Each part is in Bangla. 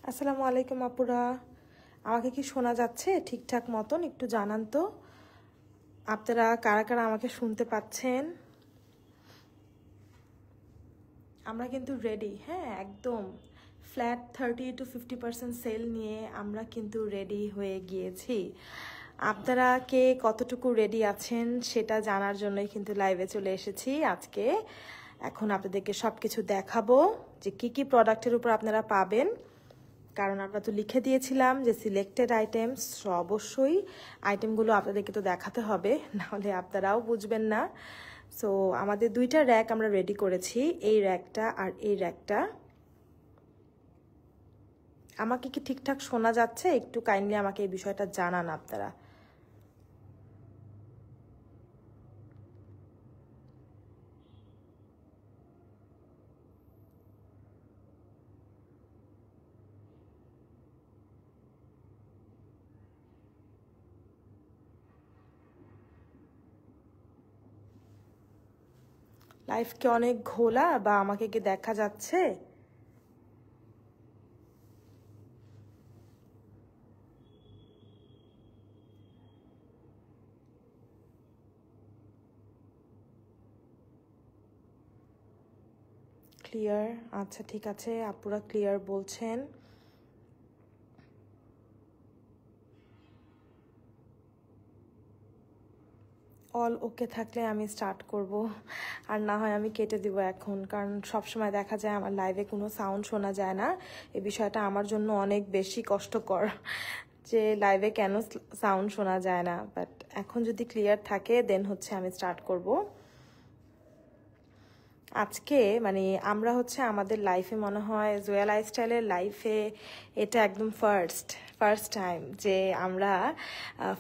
আসসালামু আলাইকুম আপুরা, আমাকে কি শোনা যাচ্ছে ঠিকঠাক মতন? একটু জানান তো আপনারা কারা কারা আমাকে শুনতে পাচ্ছেন। আমরা কিন্তু রেডি, হ্যাঁ একদম ফ্ল্যাট 30-50% সেল নিয়ে আমরা কিন্তু রেডি হয়ে গিয়েছি। আপনারা কে কতটুকু রেডি আছেন সেটা জানার জন্যই কিন্তু লাইভে চলে এসেছি আজকে। এখন আপনাদেরকে সব কিছু দেখাবো যে কি কি প্রোডাক্টের উপর আপনারা পাবেন, কারণ আমরা তো লিখে দিয়েছিলাম যে সিলেক্টেড আইটেমস, অবশ্যই আইটেমগুলো আপনাদেরকে তো দেখাতে হবে, নাহলে আপনারাও বুঝবেন না। সো আমাদের দুইটা র্যাক আমরা রেডি করেছি, এই র্যাকটা আর এই র্যাকটা। আমাকে কি ঠিকঠাক শোনা যাচ্ছে? একটু কাইন্ডলি আমাকে এই বিষয়টা জানান আপনারা। লাইফ কি অনেক ঘোলা, বা আমাকে কি দেখা যাচ্ছে? ক্লিয়ার? আচ্ছা ঠিক আছে, আপুরা ক্লিয়ার বলছেন। অল ওকে থাকলে আমি স্টার্ট করব, আর না হয় আমি কেটে দিব এখন, কারণ সবসময় দেখা যায় আমার লাইভে কোনো সাউন্ড শোনা যায় না। এই বিষয়টা আমার জন্য অনেক বেশি কষ্টকর যে লাইভে কেন সাউন্ড শোনা যায় না। বাট এখন যদি ক্লিয়ার থাকে দেন হচ্ছে আমি স্টার্ট করব। আজকে মানে আমরা হচ্ছে আমাদের লাইফে মনে হয় জোয়া লাইফস্টাইলের লাইফে এটা একদম ফার্স্ট টাইম যে আমরা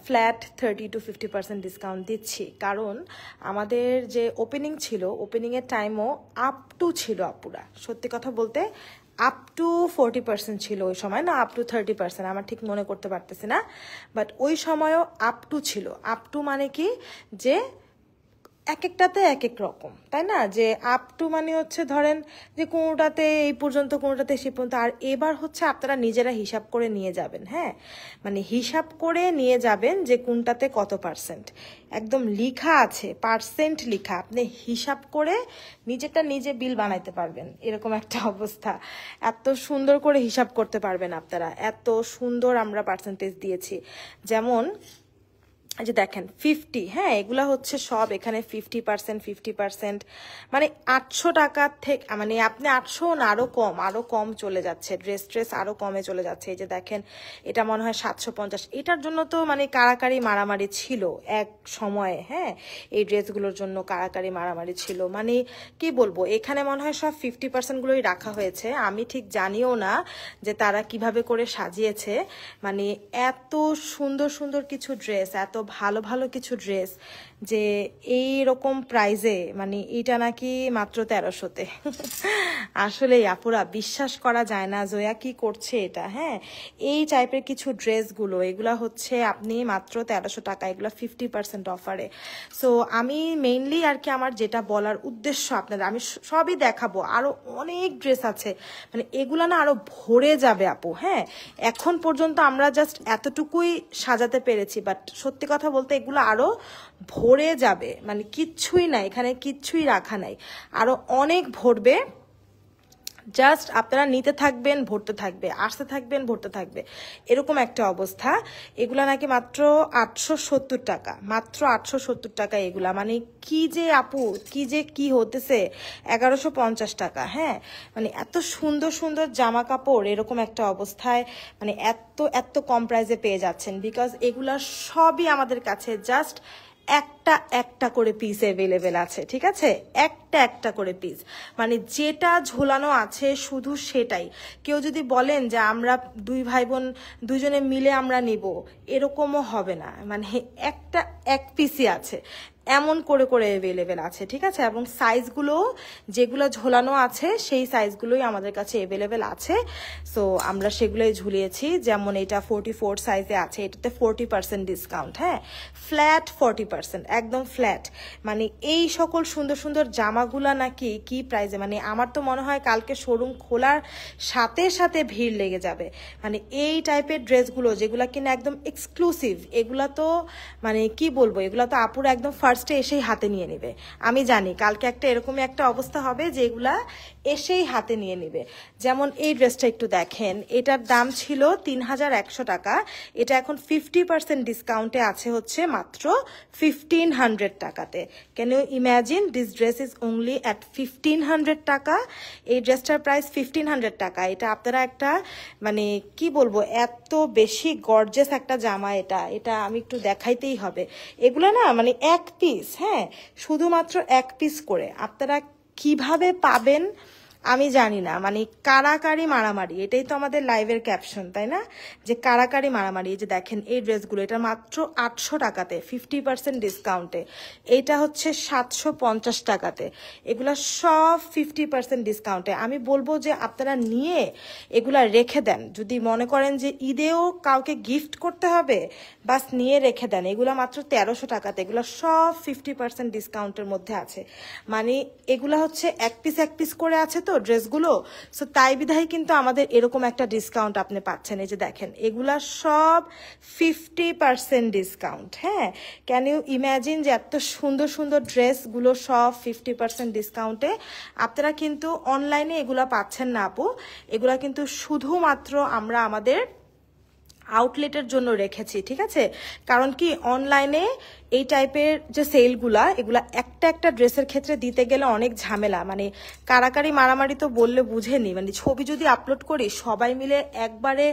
ফ্ল্যাট 30-50% ডিসকাউন্ট দিচ্ছি। কারণ আমাদের যে ওপেনিং ছিল, ওপেনিংয়ের টাইমও আপ টু ছিল আপুরা, সত্যি কথা বলতে আপ টু 40% ছিল ওই সময়, না আপ টু 30%, আমার ঠিক মনে করতে পারতেছি না। বাট ওই সময়ও আপ টু ছিল। আপ টু মানে কি, যে এক একটাতে এক এক রকম, তাই না? যে আপ টু মানে হচ্ছে ধরেন যে কোনোটাতে এই পর্যন্ত, কোনোটাতে সে পর্যন্ত। আর এবার হচ্ছে আপনারা নিজেরা হিসাব করে নিয়ে যাবেন, হ্যাঁ মানে হিসাব করে নিয়ে যাবেন যে কোনটাতে কত পার্সেন্ট, একদম লিখা আছে, পার্সেন্ট লিখা, আপনি হিসাব করে নিজেরটা নিজে বিল বানাইতে পারবেন, এরকম একটা অবস্থা। এত সুন্দর করে হিসাব করতে পারবেন আপনারা, এত সুন্দর আমরা পার্সেন্টেজ দিয়েছি। যেমন যে দেখেন 50, হ্যাঁ এগুলা হচ্ছে সব এখানে 50%, মানে 800 টাকা থেকে, মানে আপনি 800 না আরো কম চলে যাচ্ছে, ড্রেস আরো কমে চলে যাচ্ছে। এই যে দেখেন এটা মনে হয় 750। এটার জন্য তো মানে কারাকারি মারামারি ছিল এক সময়ে, হ্যাঁ এই ড্রেসগুলোর জন্য কারাকারি মারামারি ছিল। মানে কি বলবো, এখানে মনে হয় সব 50% গুলোই রাখা হয়েছে। আমি ঠিক জানিও না যে তারা কিভাবে করে সাজিয়েছে, মানে এত সুন্দর সুন্দর কিছু ড্রেস, এত ভালো ভালো কিছু ড্রেস, যে এই রকম প্রাইজে, মানে এটা নাকি মাত্র 1300-তে। আসলে আপুরা বিশ্বাস করা যায় না জয়া কি করছে এটা। হ্যাঁ এই টাইপের কিছু ড্রেসগুলো, এগুলা হচ্ছে আপনি মাত্র 1300 টাকা, এগুলা 50% অফারে। সো আমি মেইনলি আর কি আমার যেটা বলার উদ্দেশ্য আপনাদের, আমি সবই দেখাবো, আরো অনেক ড্রেস আছে, মানে এগুলা না আরো ভরে যাবে আপু। হ্যাঁ এখন পর্যন্ত আমরা জাস্ট এতটুকুই সাজাতে পেরেছি, বাট সত্যি কথা বলতে এগুলো আরো ভরে যাবে, মানে কিচ্ছুই নাই এখানে, কিচ্ছুই রাখা নাই, আরো অনেক ভরবে। জাস্ট আপনারা নিতে থাকবেন, ভরতে থাকবে, আসতে থাকবেন, ভরতে থাকবে, এরকম একটা অবস্থা। এগুলা নাকি মাত্র 870 টাকা, মাত্র 870 টাকা এগুলা, মানে কি যে আপু কি হতেছে, 1150 টাকা। হ্যাঁ মানে এত সুন্দর সুন্দর জামা কাপড় এরকম একটা অবস্থায়, মানে এত এত কম প্রাইসে পেয়ে যাচ্ছেন, বিকজ এগুলা সবই আমাদের কাছে জাস্ট একটা একটা করে পিস অ্যাভেলেবেল আছে, ঠিক আছে? একটা একটা করে পিস, মানে যেটা ঝোলানো আছে শুধু সেটাই। কেউ যদি বলেন যে আমরা দুই ভাই বোন দুজনে মিলে আমরা নিব, এরকমও হবে না, মানে একটা এক পিসই আছে। এমন করে করে অ্যাভেলেবেল আছে, ঠিক আছে। এবং সাইজগুলো যেগুলো ঝোলানো আছে সেই সাইজগুলোই আমাদের কাছে অ্যাভেলেবেল আছে। সো আমরা সেগুলোই ঝুলিয়েছি। যেমন এটা 44 সাইজে আছে, এটাতে 40% ডিসকাউন্ট, হ্যাঁ, ফ্ল্যাট 40%, একদম ফ্ল্যাট। মানে এই সকল সুন্দর সুন্দর জামাগুলা নাকি কি প্রাইজে, মানে আমার তো মনে হয় কালকে শোরুম খোলার সাথে সাথে ভিড় লেগে যাবে। মানে এই টাইপের ড্রেসগুলো যেগুলা কিনা একদম এক্সক্লুসিভ, এগুলা তো মানে কি বলবো, এগুলা তো আপুরা একদম ফার্স্টে এসেই হাতে নিয়ে নেবে। আমি জানি কালকে একটা এরকমই একটা অবস্থা হবে যে এগুলা এসেই হাতে নিয়ে নেবে। যেমন এই ড্রেসটা একটু দেখেন, এটার দাম ছিল 3100 টাকা, এটা এখন 50% ডিসকাউন্টে আছে হচ্ছে মাত্র 1500 টাকাতে। Can you imagine, this dress is only at 1500 টাকা। এই ড্রেসটার প্রাইস 1500 টাকা। এটা আপনারা একটা মানে কি বলবো, এত বেশি গর্জিয়াস একটা জামা, এটা এটা আমি একটু দেখাইতেই হবে। এগুলো না মানে এক পিস, হ্যাঁ, শুধুমাত্র এক পিস করে আপনারা কিভাবে পাবেন আমি জানি না। মানে কারাকারি মারামারি, এটাই তো আমাদের লাইভের ক্যাপশন, তাই না, যে কারাকারি মারামারি। এই যে দেখেন এই ড্রেসগুলো, এটা মাত্র 800 টাকাতে 50% ডিসকাউন্টে। এটা হচ্ছে 750 টাকাতে। এগুলা সব 50% ডিসকাউন্টে। আমি বলবো যে আপনারা নিয়ে এগুলা রেখে দেন, যদি মনে করেন যে ঈদেও কাউকে গিফট করতে হবে, বাস নিয়ে রেখে দেন। এগুলা মাত্র 1300 টাকাতে, এগুলা সব 50% ডিসকাউন্টের মধ্যে আছে। মানে এগুলা হচ্ছে এক পিস করে আছে তো ড্রেসগুলো, সো তাই বিধায় কিন্তু আমাদের এরকম একটা ডিসকাউন্ট আপনি পাচ্ছেন। এই যে দেখেন এগুলা সব 50% ডিসকাউন্ট, হ্যাঁ। ক্যান ইউ ইম্যাজিন যে এত সুন্দর সুন্দর ড্রেসগুলো সব 50% ডিসকাউন্টে। আপনারা কিন্তু অনলাইনে এগুলা পাচ্ছেন না আপু, এগুলা কিন্তু শুধুমাত্র আমরা আমাদের আউটলেটের জন্য রেখেছি, ঠিক আছে। কারণ কি অনলাইনে এই টাইপের যে সেলগুলা, এগুলা একটা একটা ড্রেসের ক্ষেত্রে দিতে গেলে অনেক ঝামেলা, মানে কারাকারি মারামারি তো বললে বুঝেনি। মানে ছবি যদি আপলোড করি সবাই মিলে একবারে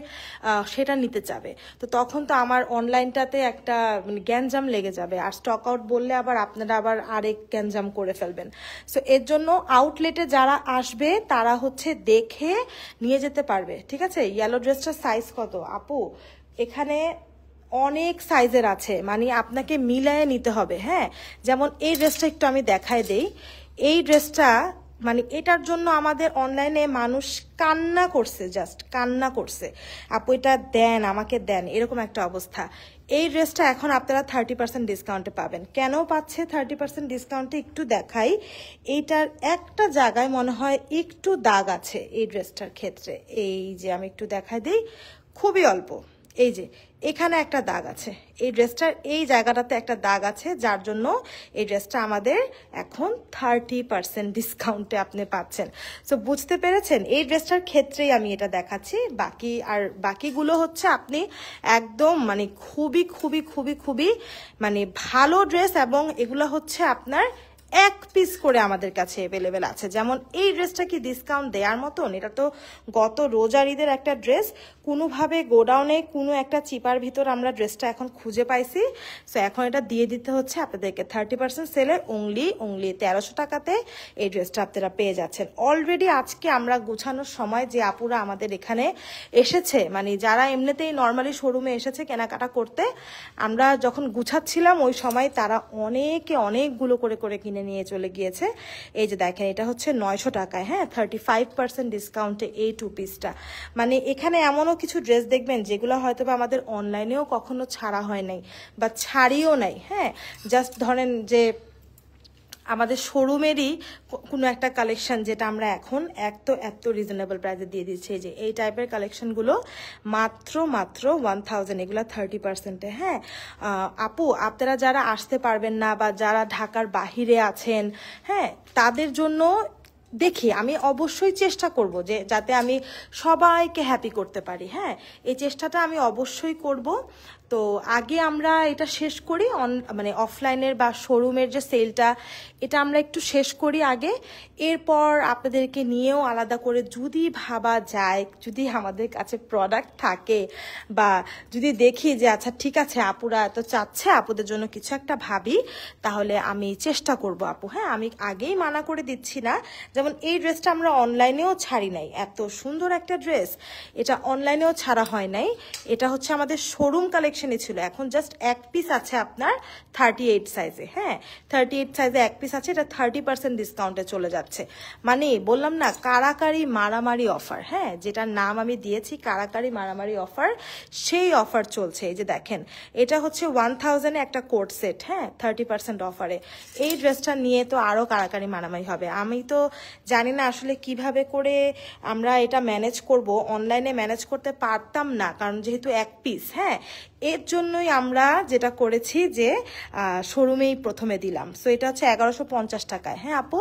সেটা নিতে চাবে, তো তখন তো আমার অনলাইনটাতে একটা মানে গ্যাঞ্জাম লেগে যাবে। আর স্টক আউট বললে আবার আপনারা আবার আরেক গ্যাঞ্জাম করে ফেলবেন। সো এর জন্য আউটলেটে যারা আসবে তারা হচ্ছে দেখে নিয়ে যেতে পারবে, ঠিক আছে। ইয়েলো ড্রেসটার সাইজ কত আপু? এখানে অনেক সাইজের আছে, মানে আপনাকে মিলায়ে নিতে হবে, হ্যাঁ। যেমন এই ড্রেসটা একটু আমি দেখায় দেই। এই ড্রেসটা মানে এটার জন্য আমাদের অনলাইনে মানুষ কান্না করছে, জাস্ট কান্না করছে, আপু এটা দেন, আমাকে দেন, এরকম একটা অবস্থা। এই ড্রেসটা এখন আপনারা 30% ডিসকাউন্টে পাবেন। কেন পাচ্ছে 30% ডিসকাউন্টে একটু দেখাই। এইটার একটা জায়গায় মনে হয় একটু দাগ আছে এই ড্রেসটার ক্ষেত্রে। এই যে আমি একটু দেখাই দিই, খুবই অল্প, এই যে এখানে একটা দাগ আছে, এই ড্রেসটার এই জায়গাটাতে একটা দাগ আছে, যার জন্য এই ড্রেসটা আমাদের এখন 30% ডিসকাউন্টে আপনি পাচ্ছেন। সো বুঝতে পেরেছেন, এই ড্রেসটার ক্ষেত্রেই আমি এটা দেখাচ্ছি। বাকিগুলো হচ্ছে আপনি একদম মানে খুবই খুবই খুবই খুবই মানে ভালো ড্রেস, এবং এগুলো হচ্ছে আপনার এক পিস করে আমাদের কাছে অ্যাভেলেবেল আছে। যেমন এই ড্রেসটা কি ডিসকাউন্ট দেওয়ার মতন? এটা তো গত রোজার ঈদের একটা ড্রেস, কোনোভাবে গোডাউনে কোনো একটা চিপার ভিতর আমরা ড্রেসটা এখন খুঁজে পাইছি। সো এখন এটা দিয়ে দিতে হচ্ছে আপনাদেরকে 30% সেলে অনলি 1300 টাকাতে এই ড্রেসটা আপনারা পেয়ে যাচ্ছেন। অলরেডি আজকে আমরা গুছানোর সময় যে আপুরা আমাদের এখানে এসেছে, মানে যারা এমনিতেই নর্মালি শোরুমে এসেছে কেনাকাটা করতে, আমরা যখন গুছাচ্ছিলাম ওই সময় তারা অনেকগুলো করে কিনে নিয়ে চলে গিয়েছে। এই যে দেখেন এটা হচ্ছে 900 টাকায়, হ্যাঁ, 35% ডিসকাউন্টে এই টু পিসটা। মানে এখানে এমনও কিছু ড্রেস দেখবেন যেগুলো হয়তো বা আমাদের অনলাইনেও কখনো ছাড়া হয় নাই বা ছাড়িও নাই, হ্যাঁ। জাস্ট ধরেন যে আমাদের শোরুমেরই কোনো একটা কালেকশন যেটা আমরা এখন এত রিজনেবল প্রাইসে দিয়ে দিচ্ছি। যে এই টাইপের কালেকশনগুলো মাত্র 1000, এগুলো 30%-এ, হ্যাঁ। আপু আপনারা যারা আসতে পারবেন না বা যারা ঢাকার বাহিরে আছেন, হ্যাঁ, তাদের জন্য দেখি আমি অবশ্যই চেষ্টা করব যে যাতে আমি সবাইকে হ্যাপি করতে পারি, হ্যাঁ, এই চেষ্টাটা আমি অবশ্যই করব। তো আগে আমরা এটা শেষ করি, মানে অফলাইনের বা শোরুমের যে সেলটা, এটা আমরা একটু শেষ করি আগে। এরপর আপনাদেরকে নিয়েও আলাদা করে যদি ভাবা যায়, যদি আমাদের কাছে প্রোডাক্ট থাকে, বা যদি দেখি যে আচ্ছা ঠিক আছে আপুরা এত চাচ্ছে, আপুদের জন্য কিছু একটা ভাবি, তাহলে আমি চেষ্টা করব আপু, হ্যাঁ। আমি আগেই মানা করে দিচ্ছি না। যেমন এই ড্রেসটা আমরা অনলাইনেও ছাড়ি নাই, এত সুন্দর একটা ড্রেস, এটা অনলাইনেও ছাড়া হয় নাই। এটা হচ্ছে আমাদের শোরুম কালেকশন কালেকশনই ছিল, এখন জাস্ট এক পিস আছে আপনার 38 সাইজে। হ্যাঁ, 38 সাইজে এক পিস আছে, এটা 30% ডিসকাউন্টে চলে যাচ্ছে। মানে বললাম না, কারাকারি মারামারি অফার। হ্যাঁ, যেটার নাম আমি দিয়েছি কারাকারি মারামারি অফার, সেই অফার চলছে। এই যে দেখেন, এটা হচ্ছে 1000 একটা কোট সেট। হ্যাঁ, 30% অফারে এই ড্রেসটা নিয়ে তো আরো কারাকারি মারামারি হবে। আমি তো জানি না আসলে কিভাবে করে আমরা এটা ম্যানেজ করব, অনলাইনে ম্যানেজ করতে পারতাম না, কারণ যেহেতু এক পিস। হ্যাঁ, এর জন্যই আমরা যেটা করেছি যে শোরুমেই প্রথমে দিলাম। সো এটা হচ্ছে 1150 টাকায়। হ্যাঁ আপু,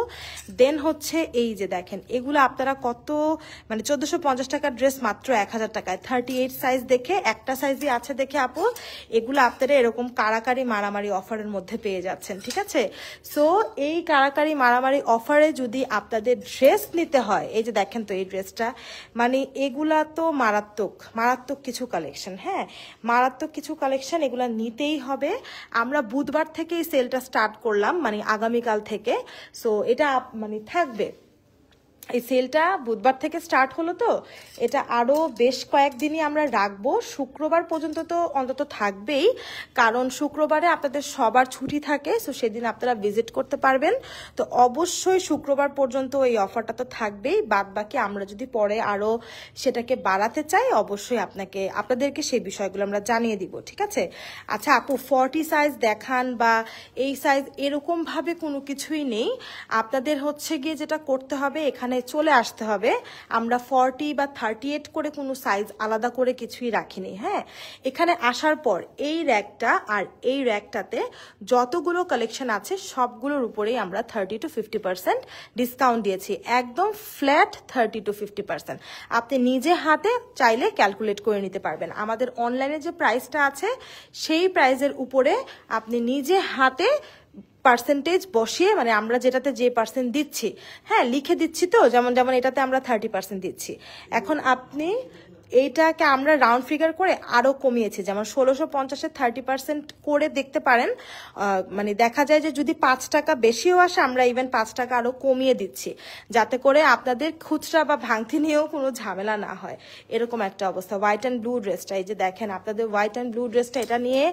দেন হচ্ছে এই যে দেখেন, এগুলো আপনারা কত, মানে 1450 টাকার ড্রেস মাত্র 1000 টাকায়। 38 সাইজ দেখে, একটা সাইজই আছে দেখে আপু এগুলো আপনারা এরকম কারাকারি মারামারি অফারের মধ্যে পেয়ে যাচ্ছেন। ঠিক আছে, সো এই কারাকারি মারামারি অফারে যদি আপনাদের ড্রেস নিতে হয়, এই যে দেখেন তো এই ড্রেসটা, মানে এগুলা তো মারাত্মক মারাত্মক কিছু কালেকশন। হ্যাঁ, মারাত্মক কিছু কালেকশন, এগুলা নিতেই হবে। আমরা বুধবার থেকে এই সেলটা স্টার্ট করলাম, মানে আগামীকাল থেকে। সো এটা মানে থাকবে, এই সেলটা বুধবার থেকে স্টার্ট হলো, তো এটা আরো বেশ কয়েকদিনই আমরা রাখবো। শুক্রবার পর্যন্ত তো অন্তত থাকবেই, কারণ শুক্রবারে আপনাদের সবার ছুটি থাকে, সো সেদিন আপনারা ভিজিট করতে পারবেন। তো অবশ্যই শুক্রবার পর্যন্ত এই অফারটা তো থাকবেই। বাদ বাকি আমরা যদি পরে আরো সেটাকে বাড়াতে চাই, অবশ্যই আপনাদেরকে সেই বিষয়গুলো আমরা জানিয়ে দিব। ঠিক আছে, আচ্ছা আপু 40 সাইজ দেখান বা এই সাইজ, এরকম ভাবে কোনো কিছুই নেই। আপনাদের হচ্ছে গিয়ে যেটা করতে হবে, এখানে চলে আসতে হবে। আমরা 40 বা 38 করে কোনো সাইজ আলাদা করে কিছুই রাখিনি। হ্যাঁ, এখানে আসার পর এই র্যাকটা আর এই র্যাকটাতে যতগুলো কালেকশন আছে সবগুলোর উপরেই আমরা 30 to 50% ডিসকাউন্ট দিয়েছি, একদম ফ্ল্যাট 30 to 50%। আপনি নিজে হাতে চাইলে ক্যালকুলেট করে নিতে পারবেন। আমাদের অনলাইনে যে প্রাইসটা আছে সেই প্রাইসের উপরে আপনি নিজে হাতে পার্সেন্টেজ বসিয়ে, মানে আমরা যেটাতে যে পার্সেন্ট দিচ্ছি, হ্যাঁ লিখে দিচ্ছি, তো যেমন যেমন এটাতে আমরা 30% দিচ্ছি। এখন আপনি এইটাকে আমরা রাউন্ড ফিগার করে আরো কমিয়েছি, যেমন 1650-এর 30% করে দেখতে পারেন। মানে দেখা যায় যে যদি 5 টাকা বেশিও আসে, আমরা ইভেন 5 টাকা আরো কমিয়ে দিচ্ছি, যাতে করে আপনাদের খুচরা বা ভাঙতি নিয়েও কোনো ঝামেলা না হয়। এরকম একটা অবস্থা। হোয়াইট অ্যান্ড ব্লু ড্রেসটা, এই যে দেখেন আপনাদের হোয়াইট অ্যান্ড ব্লু ড্রেসটা, এটা নিয়ে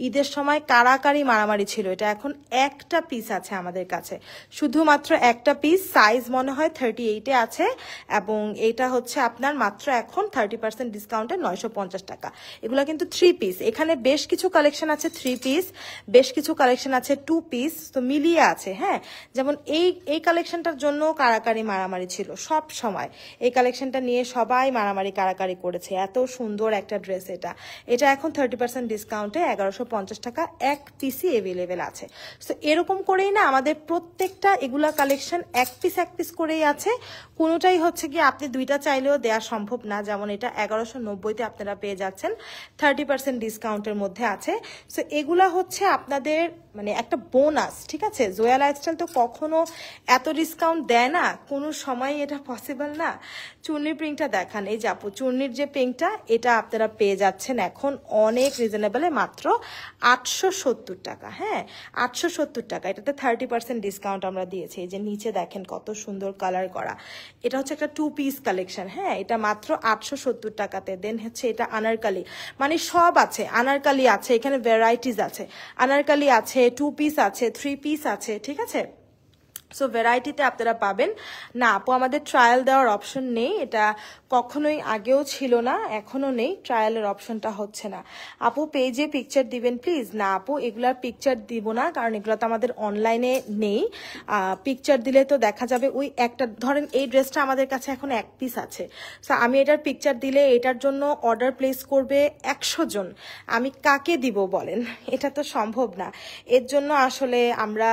ঈদের সময় কারাকারি মারামারি ছিল। এটা এখন একটা পিস আছে আমাদের কাছে, শুধুমাত্র একটা পিস, সাইজ মনে হয় 38-এ আছে, এবং এটা হচ্ছে আপনার মাত্র এখন 30% ডিসকাউন্টে 950 টাকা। এগুলা কিন্তু 3 পিস। এখানে বেশ কিছু কালেকশন আছে 3 পিস, বেশ কিছু কালেকশন আছে 2 পিস, তো মিলিয়ে আছে। হ্যাঁ, যেমন এই কালেকশনটার জন্য কারাকারি মারামারি ছিল সব সময়। এই কালেকশনটা নিয়ে সবাই মারামারি কারাকারি করেছে, এত সুন্দর একটা ড্রেস। এটা এখন 30% ডিসকাউন্টে 1150 টাকা এক পিসই এভেলেবেল আছে। তো এরকম করেই না আমাদের প্রত্যেকটা এগুলা কালেকশন এক পিস করেই আছে। কোনোটাই হচ্ছে কি আপনি দুইটা চাইলেও দেওয়া সম্ভব না। যেমন এটা 1190-তে আপনারা পেয়ে যাচ্ছেন, 30% ডিসকাউন্টের মধ্যে আছে। সো এগুলা হচ্ছে আপনাদের মানে একটা বোনাস। ঠিক আছে, জোয়া লাইফস্টাইল তো কখনো এত ডিসকাউন্ট দেয় না, কোনো সময় এটা পসিবল না। চুন্নির প্রিন্টটা দেখান, এই যে আপু চুন্নির যে প্রিন্টটা, এটা আপনারা পেয়ে যাচ্ছেন এখন অনেক রিজনেবলে, মাত্র 870 টাকা। হ্যাঁ, 870 টাকা, এটাতে 30% ডিসকাউন্ট আমরা দিয়েছি। এই যে নিচে দেখেন কত সুন্দর কালার করা, এটা হচ্ছে একটা 2 পিস কালেকশন। হ্যাঁ, এটা মাত্র 870 টাকাতে। দেন হচ্ছে এটা আনারকালি, মানে সব আছে, আনারকালি আছে, এখানে ভ্যারাইটিস আছে, আনারকালি আছে, 2 পিস আছে, 3 পিস আছে। ঠিক আছে, সো ভ্যারাইটিতে আপনারা পাবেন। না আপু, আমাদের ট্রায়াল দেওয়ার অপশন নেই, এটা কখনোই আগেও ছিল না, এখনো নেই, ট্রায়ালের অপশনটা হচ্ছে না। আপু পেজে পিকচার দিবেন প্লিজ। না আপু, এগুলার পিকচার দিব না, কারণ এগুলো তো আমাদের অনলাইনে নেই। পিকচার দিলে তো দেখা যাবে ওই একটা, ধরেন এই ড্রেসটা আমাদের কাছে এখন এক পিস আছে, সো আমি এটার পিকচার দিলে এটার জন্য অর্ডার প্লেস করবে 100 জন, আমি কাকে দিব বলেন? এটা তো সম্ভব না। এর জন্য আসলে আমরা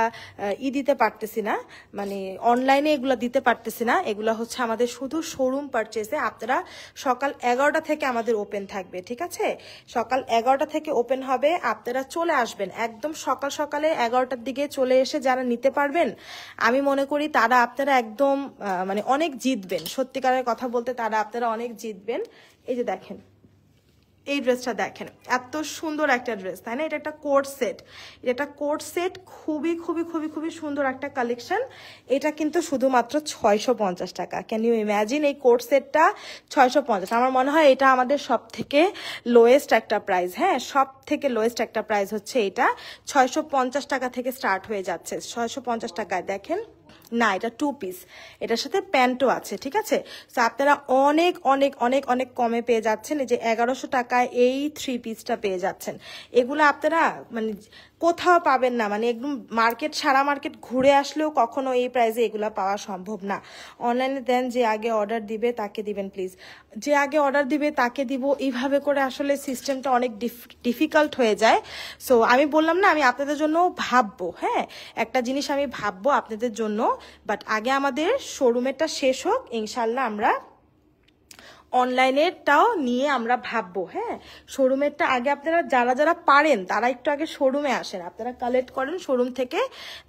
দিতে পারতেছি না, মানে অনলাইনে এগুলা দিতে পারতেছি না। এগুলা হচ্ছে আমাদের শুধু শোরুম পারচেজে। আপনারা সকাল 11টা থেকে আমাদের ওপেন থাকবে। ঠিক আছে, সকাল 11টা থেকে ওপেন হবে, আপনারা চলে আসবেন একদম সকাল সকালে 11টার দিকে চলে এসে যারা নিতে পারবেন, আমি মনে করি তারা আপনারা একদম মানে অনেক জিতবেন। সত্যিকারের কথা বলতে তারা আপনারা অনেক জিতবেন। এই যে দেখেন, এই ড্রেসটা দেখেন, এত সুন্দর একটা ড্রেস, তাই না? এটা একটা কোট সেট, এটা একটা কোট সেট, খুবই খুবই খুবই খুবই সুন্দর একটা কালেকশন। এটা কিন্তু শুধুমাত্র 650 টাকা। ক্যান ইউ ইম্যাজিন এই কোট সেটটা 650? আমার মনে হয় এটা আমাদের সব থেকে লোয়েস্ট একটা প্রাইস। হ্যাঁ, সব থেকে লোয়েস্ট একটা প্রাইস হচ্ছে এটা। 650 টাকা থেকে স্টার্ট হয়ে যাচ্ছে। 650 টাকায় দেখেন না, এটা 2 পিস, এটার সাথে প্যান্টও আছে, ঠিক আছে? তো আপনারা অনেক অনেক অনেক অনেক কমে পেয়ে যাচ্ছেন। এই যে 1100 টাকায় এই 3 পিসটা পেয়ে যাচ্ছেন। এগুলো আপনারা মানে কোথাও পাবেন না, মানে একদম মার্কেট, সারা মার্কেট ঘুরে আসলেও কখনো এই প্রাইসে এগুলো পাওয়া সম্ভব না। অনলাইনে দেন, যে আগে অর্ডার দিবে তাকে দিবেন প্লিজ, যে আগে অর্ডার দিবে তাকে দিব, এইভাবে করে আসলে সিস্টেমটা অনেক ডিফিকাল্ট হয়ে যায়। সো আমি বললাম না, আমি আপনাদের জন্য ভাববো, হ্যাঁ, একটা জিনিস আমি ভাববো আপনাদের জন্য, বাট আগে আমাদের শোরুমেরটা শেষ হোক, ইনশাল্লাহ আমরা অনলাইনেরটাও নিয়ে আমরা ভাববো। হ্যাঁ, শোরুমেরটা আগে আপনারা যারা যারা পারেন তারা একটু আগে শোরুমে আসেন, আপনারা কালেক্ট করেন শোরুম থেকে,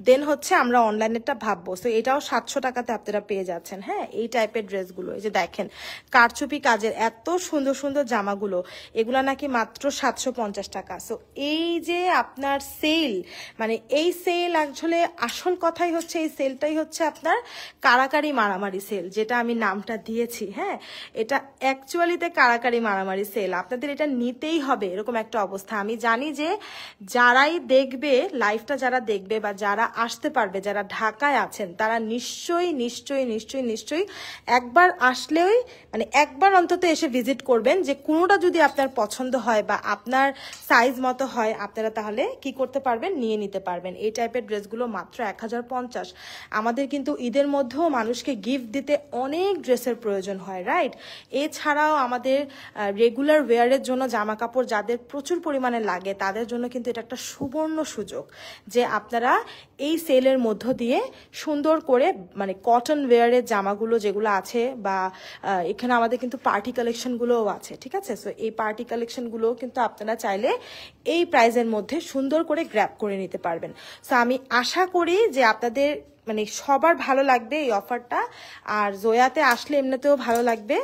দেন হচ্ছে আমরা অনলাইনেরটা ভাববো। সো এটাও 700 টাকাতে আপনারা পেয়ে যাচ্ছেন। হ্যাঁ, এই টাইপের ড্রেসগুলো, এই যে দেখেন কারচুপি কাজের এত সুন্দর সুন্দর জামাগুলো, এগুলা নাকি মাত্র 750 টাকা। সো এই যে আপনার সেল, মানে এই সেল আসলে আসল কথাই হচ্ছে, এই সেলটাই হচ্ছে আপনার কারাকারি মারামারি সেল, যেটা আমি নামটা দিয়েছি। হ্যাঁ, এটা অ্যাকচুয়ালিতে কারাকারি মারামারি সেল, আপনাদের এটা নিতেই হবে, এরকম একটা অবস্থা। আমি জানি যে যারাই দেখবে লাইভটা, যারা দেখবে বা যারা আসতে পারবে, যারা ঢাকায় আছেন, তারা নিশ্চয়ই নিশ্চয়ই নিশ্চয়ই নিশ্চয়ই একবার আসলেই, মানে একবার অন্তত এসে ভিজিট করবেন, যে কোনোটা যদি আপনার পছন্দ হয় বা আপনার সাইজ মতো হয়, আপনারা তাহলে কি করতে পারবেন, নিয়ে নিতে পারবেন। এই টাইপের ড্রেসগুলো মাত্র 1050। আমাদের কিন্তু ঈদের মধ্যেও মানুষকে গিফট দিতে অনেক ড্রেসের প্রয়োজন হয়, রাইট? এছাড়াও আমাদের রেগুলার ওয়্যারের জন্য জামা কাপড় যাদের প্রচুর পরিমাণে লাগে, তাদের জন্য কিন্তু এটা একটা সুবর্ণ সুযোগ যে আপনারা এই সেলের মধ্য দিয়ে সুন্দর করে, মানে কটন ওয়্যারের জামাগুলো যেগুলো আছে, বা এখানে আমাদের কিন্তু পার্টি কালেকশনগুলোও আছে, ঠিক আছে? সো এই পার্টি কালেকশনগুলোও কিন্তু আপনারা চাইলে এই প্রাইজের মধ্যে সুন্দর করে গ্র্যাব করে নিতে পারবেন। সো আমি আশা করি যে আপনাদের মানে সবার ভালো লাগবে এই অফারটা, আর জোয়াতে আসলে এমনিতেও ভালো লাগবে।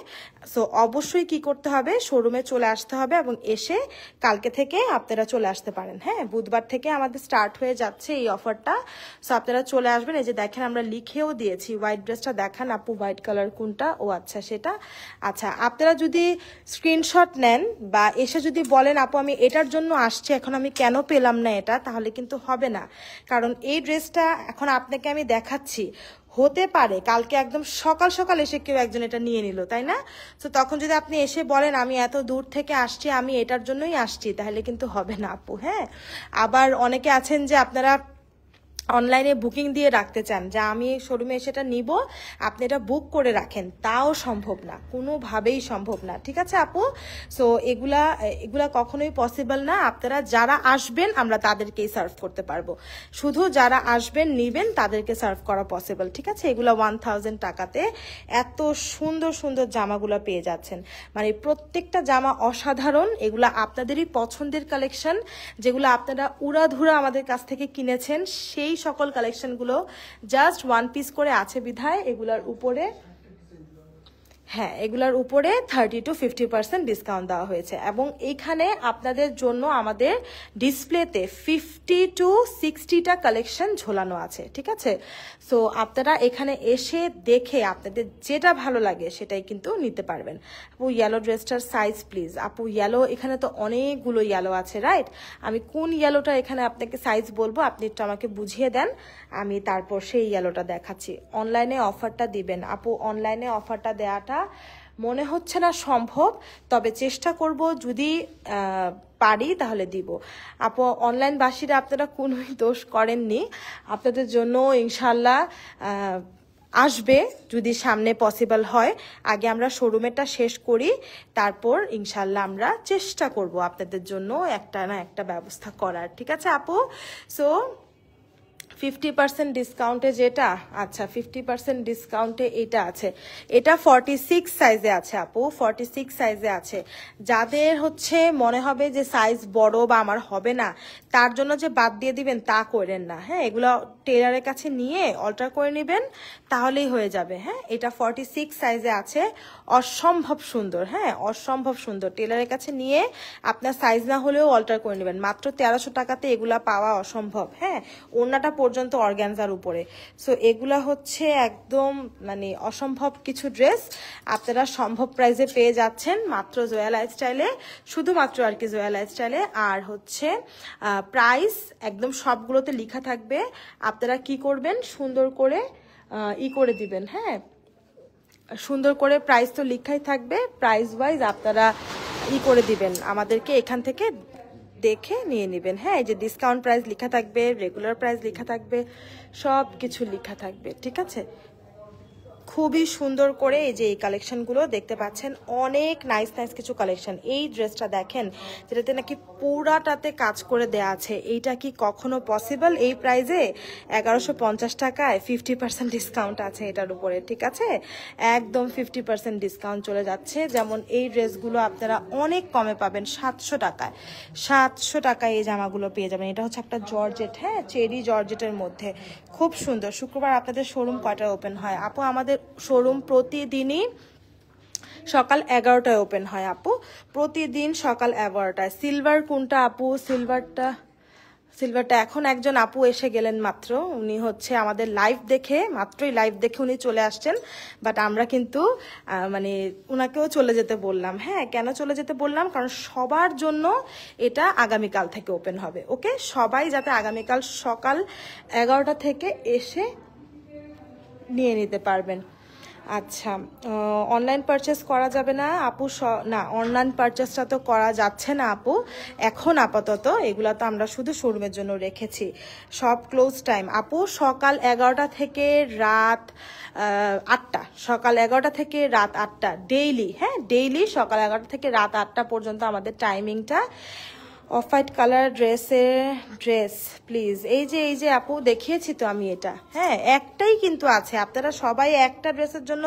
সো অবশ্যই কি করতে হবে, শোরুমে চলে আসতে হবে, এবং এসে কালকে থেকে আপনারা চলে আসতে পারেন। হ্যাঁ, বুধবার থেকে আমাদের স্টার্ট হয়ে যাচ্ছে এই অফারটা। সো আপনারা চলে আসবেন। এই যে দেখেন আমরা লিখেও দিয়েছি, হোয়াইট ড্রেসটা দেখান আপু, হোয়াইট কালার কোনটা? ও আচ্ছা, সেটা। আচ্ছা, আপনারা যদি স্ক্রিনশট নেন বা এসে যদি বলেন আপু আমি এটার জন্য আসছি, এখন আমি কেন পেলাম না এটা, তাহলে কিন্তু হবে না। কারণ এই ড্রেসটা এখন আপনাকে আমি দেখাচ্ছি, হতে পারে কালকে একদম সকাল সকাল এসে কেউ একজন এটা নিয়ে নিল, তাই না? তো তখন যদি আপনি এসে বলেন আমি এত দূর থেকে আসছি, আমি এটার জন্যই আসছি, তাহলে কিন্তু হবে না আপু। হ্যাঁ, আবার অনেকে আছেন যে আপনারা অনলাইনে বুকিং দিয়ে রাখতে চান, যে আমি শোরুমে এসে এটা নিব, আপনি এটা বুক করে রাখেন, তাও সম্ভব না, কোনোভাবেই সম্ভব না, ঠিক আছে আপু? সো এগুলা কখনোই পসিবল না। আপনারা যারা আসবেন আমরা তাদেরকেই সার্ভ করতে পারবো, শুধু যারা আসবেন নিবেন তাদেরকে সার্ভ করা পসিবল, ঠিক আছে? এগুলা 1000 টাকাতে এত সুন্দর সুন্দর জামাগুলো পেয়ে যাচ্ছেন, মানে প্রত্যেকটা জামা অসাধারণ। এগুলা আপনাদেরই পছন্দের কালেকশন, যেগুলো আপনারা উড়াধুরা আমাদের কাছ থেকে কিনেছেন, সেই সকল কালেকশনগুলো জাস্ট 1 পিস করে আছে বিধায় এগুলার উপরে, হ্যাঁ, এগুলার উপরে 30 to 50% ডিসকাউন্ট দেওয়া হয়েছে। এবং এইখানে আপনাদের জন্য আমাদের ডিসপ্লেতে 50 to 60টা কালেকশন ঝোলানো আছে, ঠিক আছে? সো আপনারা এখানে এসে দেখে আপনাদের যেটা ভালো লাগে সেটাই কিন্তু নিতে পারবেন। আপু ইয়েলো ড্রেসটার সাইজ প্লিজ। আপু ইয়েলো, এখানে তো অনেকগুলো ইয়েলো আছে, রাইট? আমি কোন ইয়েলোটা এখানে আপনাকে সাইজ বলবো, আপনি একটু আমাকে বুঝিয়ে দেন, আমি তারপর সেই ইয়েলোটা দেখাচ্ছি। অনলাইনে অফারটা দিবেন আপু, অনলাইনে অফারটা দেওয়াটা মনে হচ্ছে না সম্ভব, তবে চেষ্টা করব, যদি পারি তাহলে দিব। আপু অনলাইনবাসীরা আপনারা কোনোই দোষ করেননি, আপনাদের জন্য ইনশাল্লাহ আসবে যদি সামনে পসিবল হয়। আগে আমরা শোরুমেরটা শেষ করি, তারপর ইনশাল্লাহ আমরা চেষ্টা করব আপনাদের জন্য একটা না একটা ব্যবস্থা করার, ঠিক আছে আপু? সো 50% ডিসকাউন্টে যেটা, আচ্ছা 50% ডিসকাউন্টে এটা আছে, এটা 46 সাইজে আছে আপু, 46 সাইজে আছে। যাদের হচ্ছে মনে হবে যে সাইজ বড় বা আমার হবে না, তার জন্য যে বাদ দিয়ে দিবেন তা করেন না, হ্যাঁ এগুলো টেলারের কাছে নিয়ে অল্টার করে নেবেন তাহলেই হয়ে যাবে। হ্যাঁ এটা 46 সাইজে আছে, অসম্ভব সুন্দর, হ্যাঁ অসম্ভব সুন্দর। টেলারের কাছে নিয়ে আপনার সাইজ না হলেও অল্টার করে নেবেন, মাত্র 1300 টাকাতে এগুলা পাওয়া অসম্ভব। হ্যাঁ ওড়নাটা পর্যন্ত অর্গানজার উপরে, সো এগুলা হচ্ছে একদম মানে অসম্ভব কিছু ড্রেস আপনারা সম্ভব প্রাইসে পেয়ে যাচ্ছেন মাত্র জয়া লাইফস্টাইলে, শুধুমাত্র আর কি জয়া লাইফস্টাইলে। আর হচ্ছে প্রাইস একদম সবগুলোতে লেখা থাকবে, আপনারা কি করবেন সুন্দর করে করে দিবেন। হ্যাঁ সুন্দর করে প্রাইস তো লেখাই থাকবে, প্রাইস ওয়াইজ আপনারা করে দিবেন আমাদেরকে, এখান থেকে দেখে নিয়ে নেবেন। হ্যাঁ এই যে ডিসকাউন্ট প্রাইস লেখা থাকবে, রেগুলার প্রাইস লেখা থাকবে, সব কিছু লেখা থাকবে, ঠিক আছে। খুবই সুন্দর করে এই যে এই কালেকশনগুলো দেখতে পাচ্ছেন, অনেক নাইস নাইস কিছু কালেকশন। এই ড্রেসটা দেখেন যেটাতে নাকি পুরাটাতে কাজ করে দেয়া আছে, এইটা কি কখনো পসিবল এই প্রাইজে? 1150 টাকায় 50% ডিসকাউন্ট আছে এটার উপরে, ঠিক আছে একদম 50% ডিসকাউন্ট চলে যাচ্ছে। যেমন এই ড্রেসগুলো আপনারা অনেক কমে পাবেন 700 টাকায়, 700 টাকায় এই জামাগুলো পেয়ে যাবেন। এটা হচ্ছে একটা জর্জেট, হ্যাঁ চেরি জর্জেটের মধ্যে, খুব সুন্দর। শুক্রবার আপনাদের শোরুম কয়টায় ওপেন হয় আপু? আমাদের শোরুম প্রতিদিনই সকাল 11টায় ওপেন হয় আপু, প্রতিদিন সকাল 11টায়। সিলভার কোনটা আপু? সিলভারটা এখন একজন আপু এসে গেলেন মাত্র, উনি হচ্ছে আমাদের লাইভ দেখে, মাত্রই লাইভ দেখে উনি চলে আসছেন, বাট আমরা কিন্তু মানে উনাকেও চলে যেতে বললাম। হ্যাঁ কেন চলে যেতে বললাম? কারণ সবার জন্য এটা আগামীকাল থেকে ওপেন হবে, ওকে সবাই যাতে আগামীকাল সকাল 11টা থেকে এসে নিয়ে নিতে পারবেন। আচ্ছা অনলাইন পারচেস করা যাবে না আপু? না অনলাইন পারচেসটা তো করা যাচ্ছে না আপু এখন আপাতত, এগুলা তো আমরা শুধু শোরুমের জন্য রেখেছি। সব ক্লোজ টাইম আপু সকাল 11টা থেকে রাত 8টা, সকাল 11টা থেকে রাত 8টা ডেইলি। হ্যাঁ ডেইলি সকাল 11টা থেকে রাত 8টা পর্যন্ত আমাদের টাইমিংটা। Off white colour dress please. এই যে আপু দেখিয়েছি তো আমি এটা, হ্যাঁ একটাই কিন্তু আছে, আপনারা সবাই একটা ড্রেসের জন্য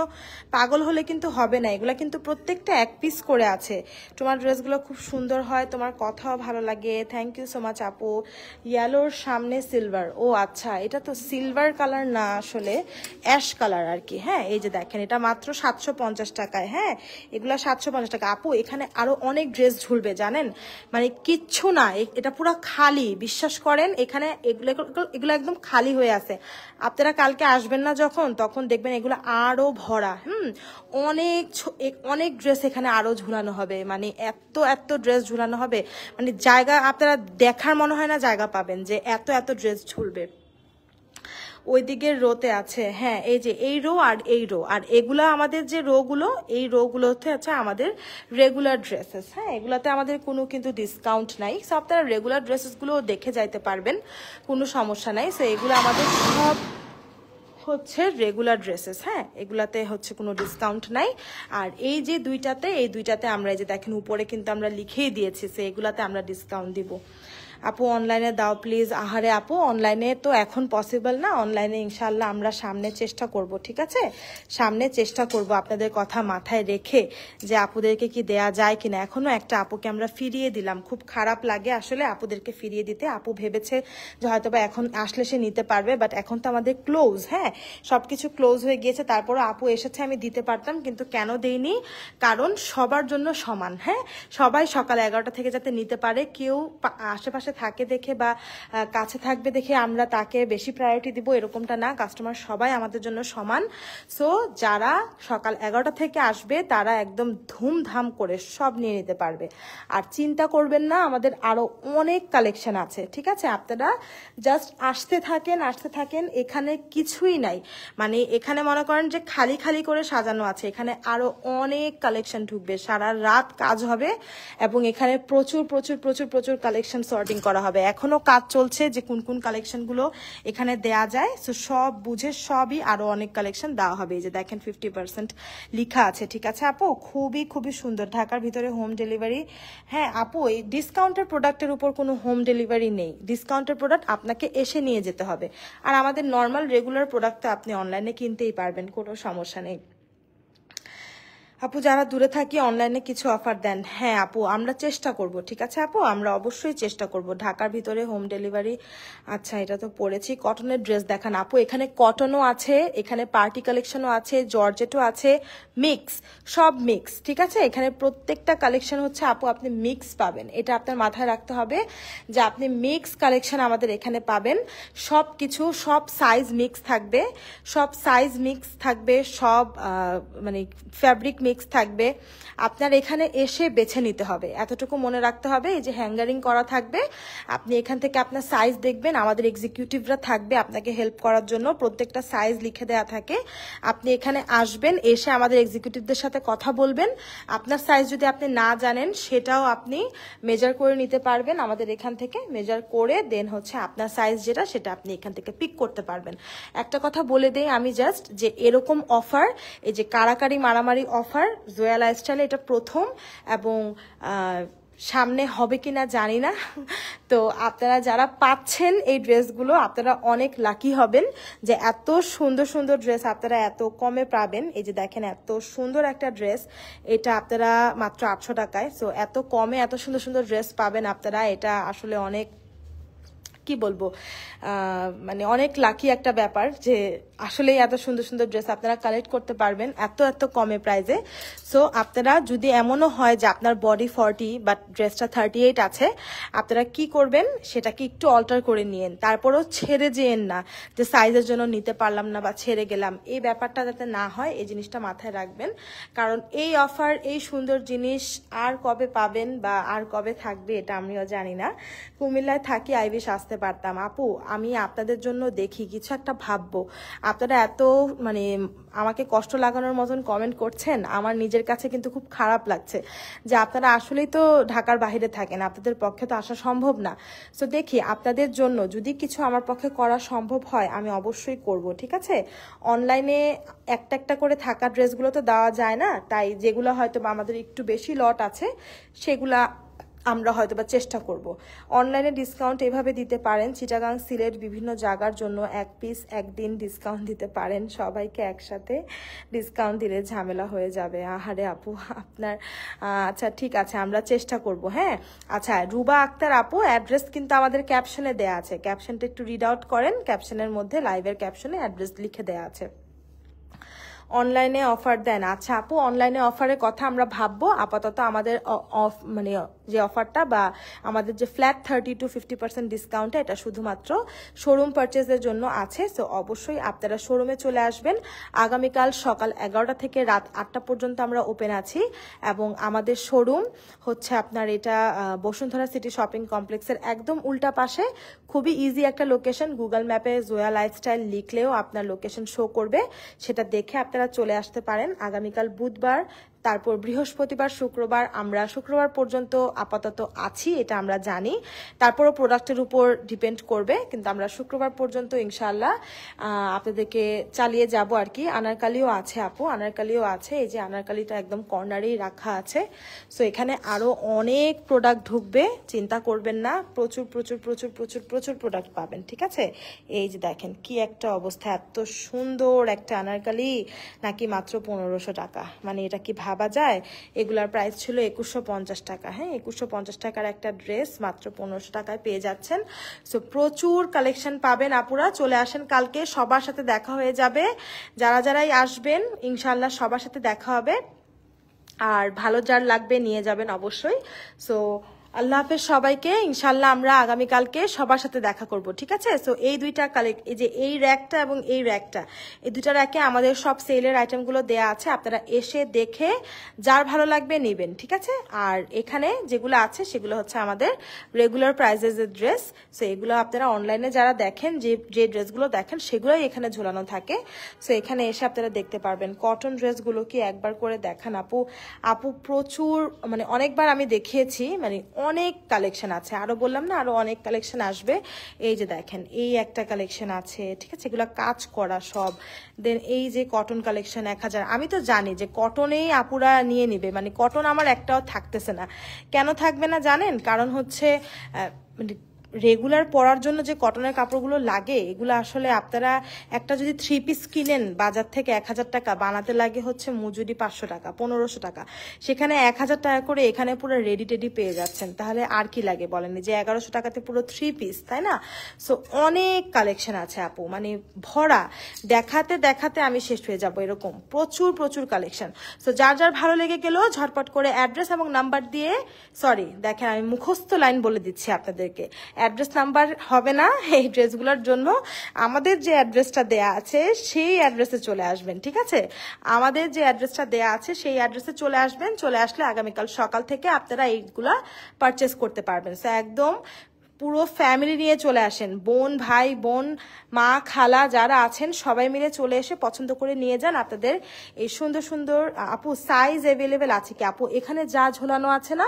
পাগল হলে কিন্তু হবে না, এগুলা কিন্তু প্রত্যেকটা এক পিস করে আছে। তোমার ড্রেসগুলো খুব সুন্দর হয়, তোমার কথাও ভালো লাগে, থ্যাংক ইউ সো মাচ আপু। ইয়েলোর সামনে সিলভার, ও আচ্ছা এটা তো সিলভার কালার না, আসলে অ্যাশ কালার আর কি। হ্যাঁ এই যে দেখেন এটা মাত্র 750 টাকায়, হ্যাঁ এগুলা 750 টাকা আপু। এখানে আরো অনেক ড্রেস ঝুলবে জানেন, মানে কিচ্ছু না, এটা পুরো খালি, বিশ্বাস করেন এখানে এগুলো একদম খালি হয়ে আছে। আপনারা কালকে আসবেন না যখন, তখন দেখবেন এগুলো আরো ভরা। অনেক ড্রেস এখানে আরো ঝুলানো হবে, মানে এত ড্রেস ঝুলানো হবে, মানে জায়গা আপনারা দেখার মনে হয় না জায়গা পাবেন যে এত ড্রেস ঝুলবে। ওই দিকের রোতে আছে, হ্যাঁ এই যে এই রো আর এই রো, আর এগুলা আমাদের যে রোগুলো, এই রোগুলোতে আছে আমাদের রেগুলার ড্রেসেস। হ্যাঁ এগুলাতে আমাদের কোনো কিন্তু ডিসকাউন্ট নাই, সো আপনারা রেগুলার ড্রেসেসগুলো দেখে যাইতে পারবেন, কোনো সমস্যা নাই। সো এগুলো আমাদের সব হচ্ছে রেগুলার ড্রেসেস, হ্যাঁ এগুলাতে হচ্ছে কোনো ডিসকাউন্ট নাই। আর এই যে দুইটাতে আমরা এই যে দেখেন উপরে কিন্তু আমরা লিখেই দিয়েছি যে এগুলাতে আমরা ডিসকাউন্ট দিব। আপু অনলাইনে দাও প্লিজ। আহারে আপু অনলাইনে তো এখন পসিবল না, অনলাইনে ইনশাল্লাহ আমরা সামনে চেষ্টা করব, ঠিক আছে সামনে চেষ্টা করব আপনাদের কথা মাথায় রেখে যে আপুদেরকে কি দেয়া যায় কিনা। এখনো একটা আপুকে আমরা ফিরিয়ে দিলাম, খুব খারাপ লাগে আসলে আপুদেরকে ফিরিয়ে দিতে। আপু ভেবেছে যে হয়তো বা এখন আসলে সে নিতে পারবে, বাট এখন তো আমাদের ক্লোজ, হ্যাঁ সবকিছু ক্লোজ হয়ে গিয়েছে। তারপরও আপু এসেছে, আমি দিতে পারতাম কিন্তু কেন দেইনি, কারণ সবার জন্য সমান। হ্যাঁ সবাই সকাল 11টা থেকে যাতে নিতে পারে, কেউ আশেপাশে থাকে দেখে বা কাছে থাকবে দেখে আমরা তাকে বেশি প্রায়োরিটি দিব এরকমটা না, কাস্টমার সবাই আমাদের জন্য সমান। সো যারা সকাল 11টা থেকে আসবে তারা একদম ধুমধাম করে সব নিয়ে নিতে পারবে। আর চিন্তা করবেন না, আমাদের আরো অনেক কালেকশন আছে, ঠিক আছে আপনারা জাস্ট আসতে থাকেন। এখানে কিছুই নাই, মানে এখানে মনে করেন যে খালি করে সাজানো আছে, এখানে আরো অনেক কালেকশন ঢুকবে, সারা রাত কাজ হবে এবং এখানে প্রচুর কালেকশন সর্টিং শিপিং করা হবে। এখনো কাজ চলছে যে কোন কোন কালেকশনগুলো এখানে দেয়া যায়, সো সব বুঝে সবই আরো অনেক কালেকশন দেওয়া হবে। এই যে দেখেন 50% লেখা আছে, ঠিক আছে আপু? খুবই খুবই সুন্দর, ঢাকার ভিতরে হোম ডেলিভারি। হ্যাঁ আপু, এই ডিসকাউন্টের প্রোডাক্টের উপর কোনো হোম ডেলিভারি নেই, ডিসকাউন্টের প্রোডাক্ট আপনাকে এসে নিয়ে যেতে হবে। আর আমাদের নর্মাল রেগুলার প্রোডাক্ট তো আপনি অনলাইনে কিনতেই পারবেন, কোনো সমস্যা নেই। আপু যারা দূরে থাকি অনলাইনে কিছু অফার দেন? হ্যাঁ আপু, আমরা চেষ্টা করব, ঠিক আছে আপু, আমরা অবশ্যই চেষ্টা করব ঢাকার ভিতরে হোম ডেলিভারি। আচ্ছা, এটা তো পড়েছি। কটনের ড্রেস দেখান আপু। এখানে কটনও আছে, এখানে পার্টি কালেকশনও আছে, জর্জেটও আছে, মিক্স, সব মিক্স, ঠিক আছে? এখানে প্রত্যেকটা কালেকশন হচ্ছে আপু আপনি মিক্স পাবেন, এটা আপনার মাথায় রাখতে হবে যে আপনি মিক্স কালেকশন আমাদের এখানে পাবেন। সব কিছু, সব সাইজ মিক্স থাকবে, সব সাইজ মিক্স থাকবে, সব মানে ফ্যাব্রিক মিক্স থাকবে। আপনার এখানে এসে বেছে নিতে হবে, এতটুকু মনে রাখতে হবে। এই যে হ্যাঙ্গারিং করা থাকবে, আপনি এখান থেকে আপনার সাইজ দেখবেন, আমাদের এক্সিকিউটিভরা থাকবে আপনাকে হেল্প করার জন্য, প্রত্যেকটা সাইজ লিখে দেওয়া থাকে। আপনি এখানে আসবেন, এসে আমাদের এক্সিকিউটিভদের সাথে কথা বলবেন। আপনার সাইজ যদি আপনি না জানেন সেটাও আপনি মেজার করে নিতে পারবেন আমাদের এখান থেকে, মেজার করে দেন হচ্ছে আপনার সাইজ যেটা সেটা আপনি এখান থেকে পিক করতে পারবেন। একটা কথা বলে দেই আমি জাস্ট, যে এরকম অফার, এই যে কারাকারি মারামারি অফার জোয়া লাইফস্টাইলে এটা প্রথম, এবং সামনে হবে কিনা জানি না। তো আপনারা যারা পাচ্ছেন এই ড্রেসগুলো, আপনারা অনেক লাকি হবেন যে এত সুন্দর সুন্দর ড্রেস আপনারা এত কমে পাবেন। এই যে দেখেন এত সুন্দর একটা ড্রেস, এটা আপনারা মাত্র 800 টাকায়। সো এত কমে এত সুন্দর সুন্দর ড্রেস পাবেন আপনারা, এটা আসলে অনেক, কি বলবো, মানে অনেক লাকি একটা ব্যাপার যে আসলে এত সুন্দর সুন্দর ড্রেস আপনারা কালেক্ট করতে পারবেন এত এত কমে প্রাইসে। সো আপনারা যদি এমনও হয় যে আপনার বডি 40 বাট ড্রেসটা 38 আছে, আপনারা কি করবেন, সেটাকে একটু অল্টার করে নিয়েন, তারপরেও ছেড়ে যেয়েন না যে সাইজের জন্য নিতে পারলাম না বা ছেড়ে গেলাম, এই ব্যাপারটা যাতে না হয় এই জিনিসটা মাথায় রাখবেন। কারণ এই অফার, এই সুন্দর জিনিস আর কবে পাবেন বা আর কবে থাকবে এটা আমিও জানি না। কুমিল্লায় থাকি, আইবিস আসতে পারতাম। আপু আমি আপনাদের জন্য দেখি কিছু একটা ভাববো, আপনারা এত মানে আমাকে কষ্ট লাগানোর মতন কমেন্ট করছেন, আমার নিজের কাছে কিন্তু খুব খারাপ লাগছে যে আপনারা আসলেই তো ঢাকার বাইরে থাকেন, আপনাদের পক্ষে তো আসা সম্ভব না। সো দেখি আপনাদের জন্য যদি কিছু আমার পক্ষে করা সম্ভব হয় আমি অবশ্যই করব, ঠিক আছে? অনলাইনে একটা একটা করে থাকা ড্রেসগুলো তো দেওয়া যায় না, তাই যেগুলো হয়তো বা আমাদের একটু বেশি লট আছে সেগুলা আমরা হয়তো বা চেষ্টা করব। অনলাইনে ডিসকাউন্ট এভাবে দিতে পারেন, চিটাগাং সিলেট বিভিন্ন জায়গার জন্য 1 পিস 1 দিন ডিসকাউন্ট দিতে পারেন, সবাইকে একসাথে ডিসকাউন্ট দিলে ঝামেলা হয়ে যাবে। আহারে আপু আপনার, আচ্ছা ঠিক আছে আমরা চেষ্টা করব। হ্যাঁ আচ্ছা, রুবা আক্তার আপু, অ্যাড্রেস কিন্তু আমাদের ক্যাপশনে দেয়া আছে, ক্যাপশনটা একটু রিড আউট করেন, ক্যাপশনের মধ্যে লাইভের ক্যাপশনে অ্যাড্রেস লিখে দেয়া আছে। অনলাইনে অফার দেন? আচ্ছা আপু, অনলাইনে অফারের কথা আমরা ভাববো, আপাতত আমাদের মানে যে অফারটা বা আমাদের যে ফ্ল্যাট 30 to 50% ডিসকাউন্টটা, এটা শুধুমাত্র শোরুম পারচেজের জন্য আছে। সো অবশ্যই আপনারা শোরুমে চলে আসবেন। আগামীকাল সকাল 11টা থেকে রাত 8টা পর্যন্ত আমরা ওপেন আছি, এবং আমাদের শোরুম হচ্ছে আপনার এটা বসুন্ধরা সিটি শপিং কমপ্লেক্সের একদম উল্টা পাশে, খুবই ইজি একটা লোকেশন। গুগল ম্যাপে জোয়া লাইফস্টাইল লিখলেও আপনার লোকেশন শো করবে, সেটা দেখে আপনারা চলে আসতে পারেন। আগামীকাল বুধবার, তারপর বৃহস্পতিবার, শুক্রবার, আমরা শুক্রবার পর্যন্ত আপাতত আছি এটা আমরা জানি, তারপরও প্রোডাক্টের উপর ডিপেন্ড করবে, কিন্তু আমরা শুক্রবার পর্যন্ত ইনশাল্লাহ আপনাদেরকে চালিয়ে যাব আর কি। আনারকালিও আছে আপু, আনারকালিও আছে, এই যে আনারকালিটা একদম কর্নারেই রাখা আছে। সো এখানে আরো অনেক প্রোডাক্ট ঢুকবে, চিন্তা করবেন না, প্রচুর প্রচুর প্রচুর প্রচুর প্রচুর প্রোডাক্ট পাবেন, ঠিক আছে? এই যে দেখেন কি একটা অবস্থা, এত সুন্দর একটা আনারকালি, নাকি মাত্র 1500 টাকা, মানে এটা কি ভাবা যায়? এগুলার প্রাইস ছিল 2150 টাকা। হ্যাঁ, 2150 টাকার একটা ড্রেস মাত্র 1500 টাকায় পেয়ে যাচ্ছেন। সো প্রচুর কালেকশন পাবেন আপুরা, চলে আসেন কালকে, সবার সাথে দেখা হয়ে যাবে। যারা যারাই আসবেন ইনশাল্লাহ সবার সাথে দেখা হবে, আর ভালো যার লাগবে নিয়ে যাবেন অবশ্যই। সো আল্লাহ হাফেজ সবাইকে, ইনশাল্লাহ আমরা আগামীকালকে সবার সাথে দেখা করব, ঠিক আছে? সো এই দুইটা এই যে এই র্যাকটা এবং এই র্যাকটা, এই দুইটা র্যাকে আমাদের সব সেলের আইটেমগুলো দেয়া আছে, আপনারা এসে দেখে যার ভালো লাগবে নেবেন, ঠিক আছে? আর এখানে যেগুলো আছে সেগুলো হচ্ছে আমাদের রেগুলার প্রাইসেসের ড্রেস। সো এগুলো আপনারা অনলাইনে যারা দেখেন, যে ড্রেসগুলো দেখেন সেগুলোই এখানে ঝোলানো থাকে। সো এখানে এসে আপনারা দেখতে পারবেন। কটন ড্রেসগুলো কি একবার করে দেখান আপু? আপু প্রচুর, মানে অনেকবার আমি দেখিয়েছি, মানে অনেক কালেকশন আছে, আরো বললাম না আরো অনেক কালেকশন আসবে। এই যে দেখেন এই একটা কালেকশন আছে, ঠিক আছে, এগুলো কাজ করা সব। দেন এই যে কটন কালেকশন 1000, আমি তো জানি যে কটনেই আপুরা নিয়ে নিবে, মানে কটন আমার একটাও থাকতেছে না। কেন থাকবে না জানেন? কারণ হচ্ছে মানে রেগুলার পরার জন্য যে কটনের কাপড়গুলো লাগে, এগুলো আসলে আপনারা একটা যদি 3 পিস কিনেন বাজার থেকে 1000 টাকা, বানাতে লাগে হচ্ছে মজুরি 500 টাকা 1500 টাকা, সেখানে 1000 টাকা করে এখানে পুরো রেডি টেডি পেয়ে যাচ্ছেন, তাহলে আর কি লাগে বলেন? যে 1100 টাকাতে পুরো 3 পিস, তাই না? সো অনেক কালেকশন আছে আপু, মানে ভরা, দেখাতে দেখাতে আমি শেষ হয়ে যাব, এরকম প্রচুর প্রচুর কালেকশন। সো যার যার ভালো লেগে গেল ঝটপট করে অ্যাড্রেস এবং নাম্বার দিয়ে, সরি দেখেন আমি মুখস্থ লাইন বলে দিচ্ছি আপনাদেরকে, অ্যাড্রেস নাম্বার হবে না এই ড্রেসগুলোর জন্য। আমাদের যে অ্যাড্রেসটা দেয়া আছে সেই অ্যাড্রেসে চলে আসবেন, ঠিক আছে? আমাদের যে অ্যাড্রেসটা দেয়া আছে সেই অ্যাড্রেসে চলে আসবেন। চলে আসলে আগামীকাল সকাল থেকে আপনারা এইগুলা পারচেস করতে পারবেন। সো একদম পুরো ফ্যামিলি নিয়ে চলে আসেন, বোন ভাই বোন মা খালা যারা আছেন সবাই মিলে চলে এসে পছন্দ করে নিয়ে যান আপনাদের এই সুন্দর সুন্দর। আপু সাইজ অ্যাভেলেবেল আছে কি আপু? এখানে যা ঝোলানো আছে না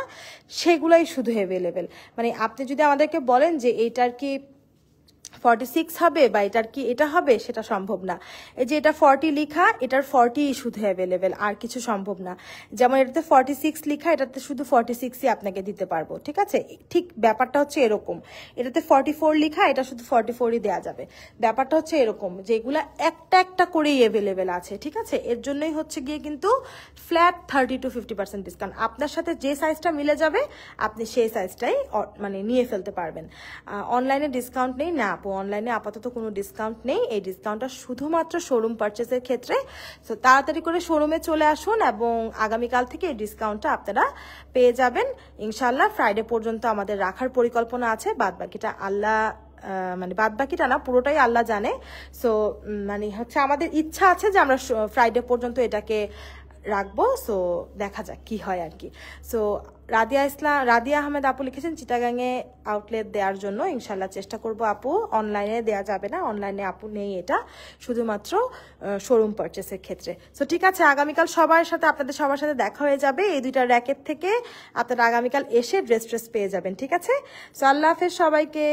সেগুলাই শুধু অ্যাভেলেবেল, মানে আপনি যদি আমাদেরকে বলেন যে এইটার কি 46 হবে বা এটার কি এটা হবে, সেটা সম্ভব না। এই যে এটা 40 লিখা, এটার 40 শুধু অ্যাভেলেবেল, আর কিছু সম্ভব না। যেমন এটাতে 46 লিখা, এটাতে শুধু 46ই আপনাকে দিতে পারবো, ঠিক আছে? ঠিক ব্যাপারটা হচ্ছে এরকম। এটাতে 44 লিখা, এটা শুধু 44ই দেওয়া যাবে। ব্যাপারটা হচ্ছে এরকম যে এগুলা একটা একটা করেই অ্যাভেলেবেল আছে, ঠিক আছে? এর জন্যই হচ্ছে গিয়ে কিন্তু ফ্ল্যাট 30 to 50% ডিসকাউন্ট। আপনার সাথে যে সাইজটা মিলে যাবে আপনি সেই সাইজটাই মানে নিয়ে ফেলতে পারবেন। অনলাইনে ডিসকাউন্ট নেই না আপু, অনলাইনে আপাতত কোনো ডিসকাউন্ট নেই। এই ডিসকাউন্টটা শুধুমাত্র শোরুম পারচেসের ক্ষেত্রে। তো তাড়াতাড়ি করে শোরুমে চলে আসুন এবং আগামীকাল থেকে এই ডিসকাউন্টটা আপনারা পেয়ে যাবেন ইনশাল্লাহ। ফ্রাইডে পর্যন্ত আমাদের রাখার পরিকল্পনা আছে, বাদ বাকিটা আল্লাহ মানে বাদ বাকিটা না, পুরোটাই আল্লাহ জানে। সো মানে হচ্ছে আমাদের ইচ্ছা আছে যে আমরা ফ্রাইডে পর্যন্ত এটাকে রাখবো। সো দেখা যাক কি হয় আর কি। সো রাদিয়া আহমেদ আপু লিখেছেন চিটাগাংয়ে আউটলেট দেওয়ার জন্য, ইনশাল্লাহ চেষ্টা করব আপু। অনলাইনে দেওয়া যাবে না, অনলাইনে আপু নেই, এটা শুধুমাত্র শোরুম পারচেসের ক্ষেত্রে। সো ঠিক আছে, আগামীকাল আপনাদের সবার সাথে দেখা হয়ে যাবে। এই দুইটা র্যাকেট থেকে আপনারা আগামীকাল এসে ড্রেস পেয়ে যাবেন, ঠিক আছে? সো আল্লাহ হাফেজ সবাইকে।